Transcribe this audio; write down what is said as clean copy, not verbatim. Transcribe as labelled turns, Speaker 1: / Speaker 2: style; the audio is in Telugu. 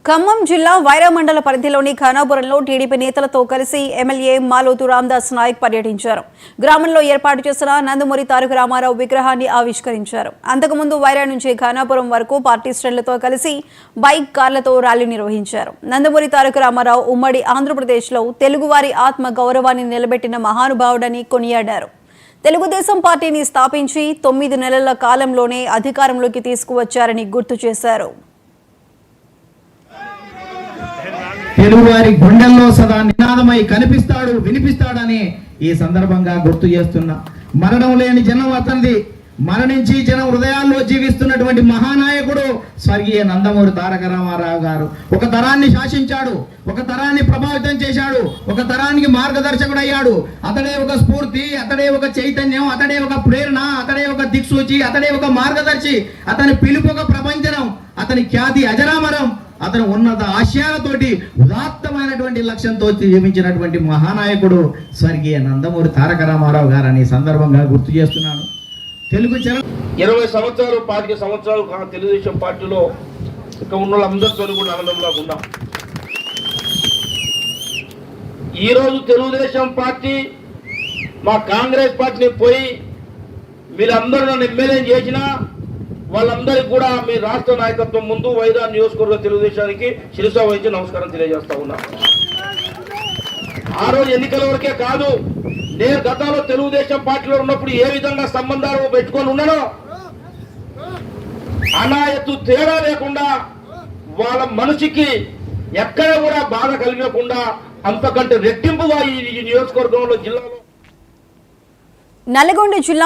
Speaker 1: ఖమ్మం జిల్లా వైరా మండల పరిధిలోని ఖానాపురంలో టీడీపీ నేతలతో కలిసి ఎమ్మెల్యే మాలోతు రామదాస్ నాయక్ పర్యటించారు. గ్రామంలో ఏర్పాటు చేసిన నందమూరి తారక రామారావు విగ్రహాన్ని ఆవిష్కరించారు. అంతకుముందు వైరా నుంచి ఖానాపురం వరకు పార్టీ శ్రేణులతో కలిసి బైక్ కార్లతో ర్యాలీ నిర్వహించారు. నందమూరి తారక రామారావు ఉమ్మడి ఆంధ్రప్రదేశ్లో తెలుగువారి ఆత్మ గౌరవాన్ని నిలబెట్టిన మహానుభావుడని కొనియాడారు. తెలుగుదేశం పార్టీని స్థాపించి 9 నెలల కాలంలోనే అధికారంలోకి తీసుకువచ్చారని గుర్తు చేశారు.
Speaker 2: తెలుగువారి గుండెల్లో సదా నినాదమై కనిపిస్తాడు, వినిపిస్తాడని ఈ సందర్భంగా గుర్తు చేస్తున్నా. మరణం లేని జనం అతనిది, మరణించి జనం హృదయాల్లో జీవిస్తున్నటువంటి మహానాయకుడు స్వర్గీయ నందమూరి తారక రామారావు గారు. ఒక తరాన్ని శాసించాడు, ఒక తరాన్ని ప్రభావితం చేశాడు, ఒక తరానికి మార్గదర్శకుడు అయ్యాడు. అతడే ఒక స్ఫూర్తి, అతడే ఒక చైతన్యం, అతడే ఒక ప్రేరణ, అతడే ఒక దిక్సూచి, అతడే ఒక మార్గదర్శి. అతని పిలుపు ఒక ప్రపంచనం, అతని ఖ్యాతి అజరామరం. అతను ఉన్నత ఆశయాలతోటి ఉదాత్తమైనటువంటి లక్ష్యంతో జీవించినటువంటి మహానాయకుడు స్వర్గీయ నందమూరి తారక రామారావు గారని సందర్భంగా గుర్తు చేస్తున్నాను. తెలుగు
Speaker 3: 20 సంవత్సరాలు 25 సంవత్సరాలు తెలుగుదేశం పార్టీలో ఇక ఉన్న వాళ్ళందరితో కూడా ఆనందంగా ఉన్నాం. ఈరోజు తెలుగుదేశం పార్టీ మా కాంగ్రెస్ పార్టీని పోయి వీళ్ళందరూ నన్ను ఎమ్మెల్యే చేసిన వాళ్ళందరికీ కూడా మీ రాష్ట్ర నాయకత్వం ముందు వైరా నియోజకవర్గ తెలుగుదేశానికి శిరస వహించి నమస్కారం తెలియజేస్తా ఉన్నా. ఆ రోజు ఎన్నికల వరకే కాదు, నేను గతంలో తెలుగుదేశం పార్టీలో ఉన్నప్పుడు ఏ విధంగా సంబంధాలు పెట్టుకొని ఉన్నానో అనాయత్తు తేడా లేకుండా వాళ్ళ మనిషికి ఎక్కడ కూడా బాధ కలిగకుండా అంతకంటే రెట్టింపుగా ఈ నియోజకవర్గంలో జిల్లాలో
Speaker 1: నల్గొండ జిల్లా